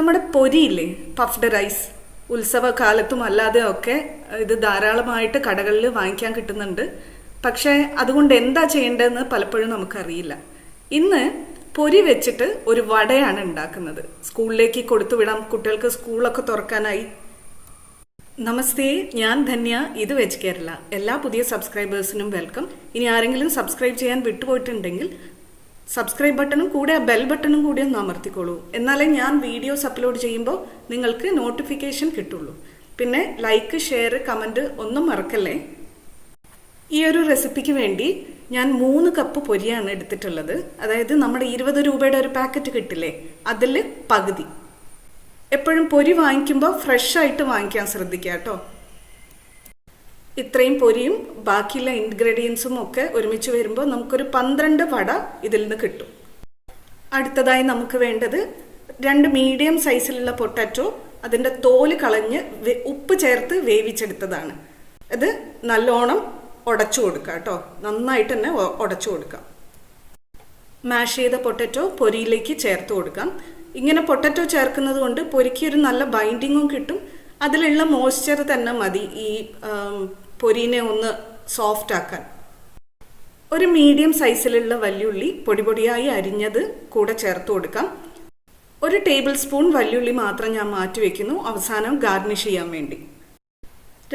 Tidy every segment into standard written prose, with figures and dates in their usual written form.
നമ്മുടെ പൊരിയില്ലേ, puffed rice, ഉത്സവകാലത്തും അല്ലാതെ ഒക്കെ ഇത് ധാരാളമായിട്ട് കടകളിൽ വാങ്ങിക്കാൻ കിട്ടുന്നുണ്ട്. പക്ഷേ അതുകൊണ്ട് എന്താ ചെയ്യേണ്ടതെന്ന് പലപ്പോഴും നമുക്കറിയില്ല. ഇന്ന് പൊരി വെച്ചിട്ട് ഒരു വടയാണ് ഉണ്ടാക്കുന്നത്. സ്കൂളിലേക്ക് കൊടുത്തുവിടാം, കുട്ടികൾക്ക് സ്കൂളൊക്കെ തുറക്കാനായി. നമസ്തേ, ഞാൻ ധന്യ, ഇത് വെച്ച് കേരള. എല്ലാ പുതിയ സബ്സ്ക്രൈബേഴ്സിനും വെൽക്കം. ഇനി ആരെങ്കിലും സബ്സ്ക്രൈബ് ചെയ്യാൻ വിട്ടുപോയിട്ടുണ്ടെങ്കിൽ സബ്സ്ക്രൈബ് ബട്ടണും കൂടെ ആ ബെൽ ബട്ടണും കൂടി ഒന്ന് അമർത്തിക്കോളൂ. എന്നാലേ ഞാൻ വീഡിയോസ് അപ്ലോഡ് ചെയ്യുമ്പോൾ നിങ്ങൾക്ക് നോട്ടിഫിക്കേഷൻ കിട്ടുള്ളൂ. പിന്നെ ലൈക്ക്, ഷെയർ, കമൻറ്റ് ഒന്നും മറക്കല്ലേ. ഈ ഒരു റെസിപ്പിക്ക് വേണ്ടി ഞാൻ 3 കപ്പ് പൊരിയാണ് എടുത്തിട്ടുള്ളത്. അതായത് നമ്മുടെ 20 രൂപയുടെ ഒരു പാക്കറ്റ് കിട്ടില്ലേ, അതിൽ പകുതി. എപ്പോഴും പൊരി വാങ്ങിക്കുമ്പോൾ ഫ്രഷ് ആയിട്ട് വാങ്ങിക്കാൻ ശ്രദ്ധിക്കുക കേട്ടോ. ഇത്രയും പൊരിയും ബാക്കിയുള്ള ഇൻഗ്രീഡിയൻസും ഒക്കെ ഒരുമിച്ച് വരുമ്പോൾ നമുക്കൊരു 12 വട ഇതിൽ നിന്ന് കിട്ടും. അടുത്തതായി നമുക്ക് വേണ്ടത് 2 മീഡിയം സൈസിലുള്ള പൊട്ടാറ്റോ. അതിൻ്റെ തോല് കളഞ്ഞ് ഉപ്പ് ചേർത്ത് വേവിച്ചെടുത്തതാണ്. അത് നല്ലോണം ഉടച്ചു കൊടുക്കുക കേട്ടോ, നന്നായിട്ട് തന്നെ ഉടച്ചു കൊടുക്കാം. മാഷ് ചെയ്ത പൊട്ടാറ്റോ പൊരിയിലേക്ക് ചേർത്ത് കൊടുക്കാം. ഇങ്ങനെ പൊട്ടാറ്റോ ചേർക്കുന്നത് കൊണ്ട് പൊരിക്ക് ഒരു നല്ല ബൈൻഡിങ്ങും കിട്ടും. അതിലുള്ള മോയ്സ്ചർ തന്നെ മതി ഈ പൊരിനെ ഒന്ന് സോഫ്റ്റ് ആക്കാൻ. ഒരു മീഡിയം സൈസിലുള്ള വല്യുള്ളി പൊടിയായി അരിഞ്ഞത് കൂടെ ചേർത്ത് കൊടുക്കാം. 1 ടേബിൾ സ്പൂൺ വല്യുള്ളി മാത്രം ഞാൻ മാറ്റി വെക്കുന്നു, അവസാനം ഗാർണിഷ് ചെയ്യാൻ വേണ്ടി.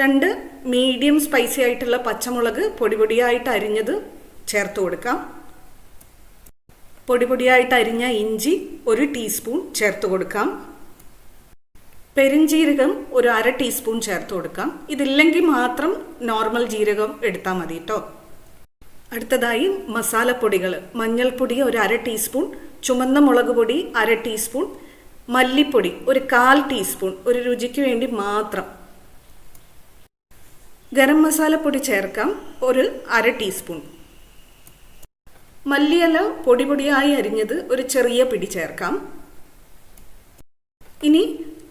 2 മീഡിയം സ്പൈസി ആയിട്ടുള്ള പച്ചമുളക് പൊടിയായിട്ട് അരിഞ്ഞത് ചേർത്ത് കൊടുക്കാം. പൊടിയായിട്ട് അരിഞ്ഞ ഇഞ്ചി 1 ടീസ്പൂൺ ചേർത്ത് കൊടുക്കാം. പെരുംജീരകം ഒരു 1/2 ടീസ്പൂൺ ചേർത്ത് കൊടുക്കാം. ഇതില്ലെങ്കിൽ മാത്രം നോർമൽ ജീരകം എടുത്താൽ മതി കേട്ടോ. അടുത്തതായി മസാലപ്പൊടികൾ. മഞ്ഞൾപ്പൊടി ഒരു 1/2 ടീസ്പൂൺ, ചുമന്ന മുളക് പൊടി 1/2 ടീസ്പൂൺ, മല്ലിപ്പൊടി ഒരു 1/4 ടീസ്പൂൺ, ഒരു രുചിക്ക് വേണ്ടി മാത്രം. ഗരം മസാലപ്പൊടി ചേർക്കാം, ഒരു 1/2 ടീസ്പൂൺ. മല്ലിയില പൊടിയായി അരിഞ്ഞത് ഒരു ചെറിയ പിടി ചേർക്കാം. ഇനി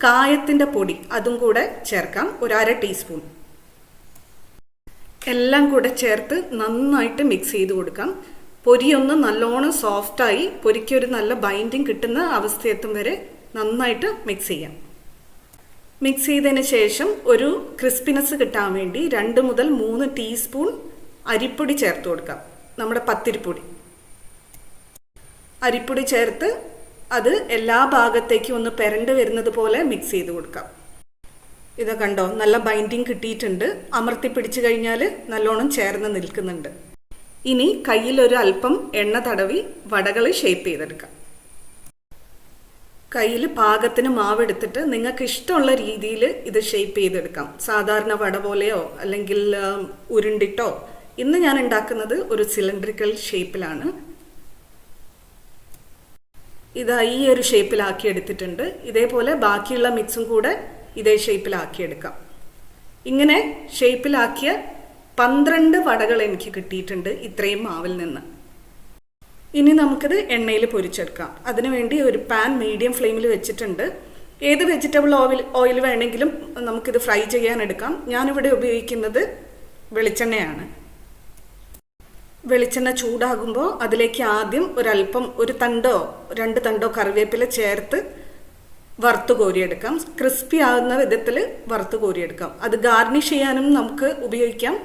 കായത്തിൻ്റെ പൊടി അതും കൂടെ ചേർക്കാം, ഒരു 1/2 ടീസ്പൂൺ. എല്ലാം കൂടെ ചേർത്ത് നന്നായിട്ട് മിക്സ് ചെയ്ത് കൊടുക്കാം. പൊരിയൊന്ന് നല്ലോണം സോഫ്റ്റായി പൊരിക്കൊരു നല്ല ബൈൻഡിങ് കിട്ടുന്ന അവസ്ഥയെത്തും വരെ നന്നായിട്ട് മിക്സ് ചെയ്യാം. മിക്സ് ചെയ്തതിന് ശേഷം ഒരു ക്രിസ്പിനെസ് കിട്ടാൻ വേണ്ടി 2 മുതൽ 3 ടീസ്പൂൺ അരിപ്പൊടി ചേർത്ത് കൊടുക്കാം. നമ്മുടെ പത്തിരിപ്പൊടി അരിപ്പൊടി ചേർത്ത് അത് എല്ലാ ഭാഗത്തേക്കും ഒന്ന് പെരണ്ട് വരുന്നത് പോലെ മിക്സ് ചെയ്ത് കൊടുക്കാം. ഇത് കണ്ടോ, നല്ല ബൈൻഡിങ് കിട്ടിയിട്ടുണ്ട്. അമർത്തി പിടിച്ചു കഴിഞ്ഞാൽ നല്ലോണം ചേർന്ന് നിൽക്കുന്നുണ്ട്. ഇനി കയ്യിലൊരു അല്പം എണ്ണ തടവി വടകൾ ഷേപ്പ് ചെയ്തെടുക്കാം. കയ്യിൽ പാകത്തിന് മാവെടുത്തിട്ട് നിങ്ങൾക്ക് ഇഷ്ടമുള്ള രീതിയിൽ ഇത് ഷേപ്പ് ചെയ്തെടുക്കാം. സാധാരണ വട പോലെയോ അല്ലെങ്കിൽ ഉരുണ്ടിട്ടോ. ഇന്ന് ഞാൻ ഉണ്ടാക്കുന്നത് ഒരു സിലിണ്ടറിക്കൽ ഷേപ്പിലാണ്. ഇതാ ഈ ഒരു ഷേപ്പിലാക്കി എടുത്തിട്ടുണ്ട്. ഇതേപോലെ ബാക്കിയുള്ള മിക്സും കൂടെ ഇതേ ഷേപ്പിലാക്കിയെടുക്കാം. ഇങ്ങനെ ഷേപ്പിലാക്കിയ 12 വടകൾ എനിക്ക് കിട്ടിയിട്ടുണ്ട് ഇത്രയും മാവിൽ നിന്ന്. ഇനി നമുക്കിത് എണ്ണയിൽ പൊരിച്ചെടുക്കാം. അതിനുവേണ്ടി ഒരു പാൻ മീഡിയം ഫ്ലെയിമിൽ വെച്ചിട്ടുണ്ട്. ഏത് വെജിറ്റബിൾ ഓയിൽ വേണമെങ്കിലും നമുക്കിത് ഫ്രൈ ചെയ്യാൻ എടുക്കാം. ഞാനിവിടെ ഉപയോഗിക്കുന്നത് വെളിച്ചെണ്ണയാണ്. വെളിച്ചെണ്ണ ചൂടാകുമ്പോൾ അതിലേക്ക് ആദ്യം ഒരല്പം 1 തണ്ടോ 2 തണ്ടോ കറിവേപ്പില ചേർത്ത് വറുത്ത് കോരിയെടുക്കാം. ക്രിസ്പി ആകുന്ന വിധത്തിൽ വറുത്ത് കോരിയെടുക്കാം. അത് ഗാർണിഷ് ചെയ്യാനും നമുക്ക് ഉപയോഗിക്കാം.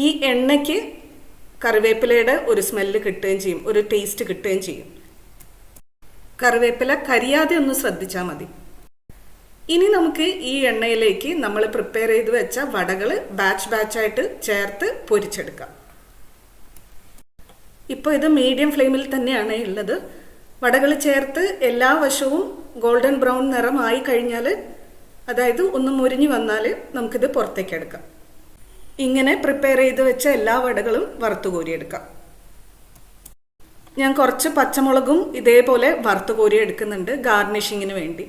ഈ എണ്ണയ്ക്ക് കറിവേപ്പിലയുടെ ഒരു സ്മെല്ല് കിട്ടുകയും ചെയ്യും, ഒരു ടേസ്റ്റ് കിട്ടുകയും ചെയ്യും. കറിവേപ്പില കരിയാതെ ഒന്ന് ശ്രദ്ധിച്ചാൽ മതി. ഇനി നമുക്ക് ഈ എണ്ണയിലേക്ക് നമ്മൾ പ്രിപ്പയർ ചെയ്ത് വെച്ച വടകൾ ബാച്ചായിട്ട് ചേർത്ത് പൊരിച്ചെടുക്കാം. ഇപ്പോൾ ഇത് മീഡിയം ഫ്ലെയിമിൽ തന്നെയാണ് ഉള്ളത്. വടകൾ ചേർത്ത് എല്ലാ വശവും ഗോൾഡൻ ബ്രൗൺ നിറമായി കഴിഞ്ഞാൽ, അതായത് ഒന്ന് മുരിഞ്ഞു വന്നാൽ നമുക്കിത് പുറത്തേക്ക് എടുക്കാം. ഇങ്ങനെ പ്രിപ്പയർ ചെയ്ത് വെച്ച എല്ലാ വടകളും വറുത്ത് കോരിയെടുക്കാം. ഞാൻ കുറച്ച് പച്ചമുളകും ഇതേപോലെ വറുത്ത് കോരി എടുക്കുന്നുണ്ട് ഗാർണിഷിങ്ങിന് വേണ്ടി.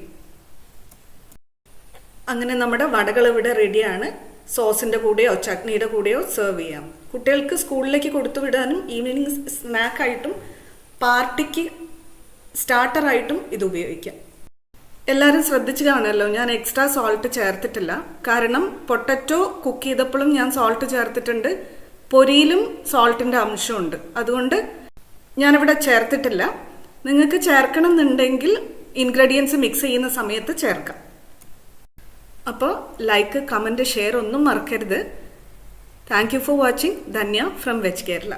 അങ്ങനെ നമ്മുടെ വടകൾ ഇവിടെ റെഡിയാണ്. സോസിൻ്റെ കൂടെയോ ചട്നിയുടെ കൂടെയോ സെർവ് ചെയ്യാം. കുട്ടികൾക്ക് സ്കൂളിലേക്ക് കൊടുത്തു വിടാനും ഈവനിങ് സ്നാക്കായിട്ടും പാർട്ടിക്ക് സ്റ്റാർട്ടറായിട്ടും ഇത് ഉപയോഗിക്കാം. എല്ലാവരും ശ്രദ്ധിച്ച് കാണുമല്ലോ, ഞാൻ എക്സ്ട്രാ സോൾട്ട് ചേർത്തിട്ടില്ല. കാരണം പൊട്ടറ്റോ കുക്ക് ചെയ്തപ്പോഴും ഞാൻ സോൾട്ട് ചേർത്തിട്ടുണ്ട്, പൊരിയിലും സോൾട്ടിൻ്റെ അംശമുണ്ട്. അതുകൊണ്ട് ഞാനിവിടെ ചേർത്തിട്ടില്ല. നിങ്ങൾക്ക് ചേർക്കണം എന്നുണ്ടെങ്കിൽ ഇൻഗ്രീഡിയൻസ് മിക്സ് ചെയ്യുന്ന സമയത്ത് ചേർക്കാം. അപ്പോൾ ലൈക്ക്, കമൻറ്റ്, ഷെയർ ഒന്നും മറക്കരുത്. Thank you for watching. Dhanya from veg Kerala.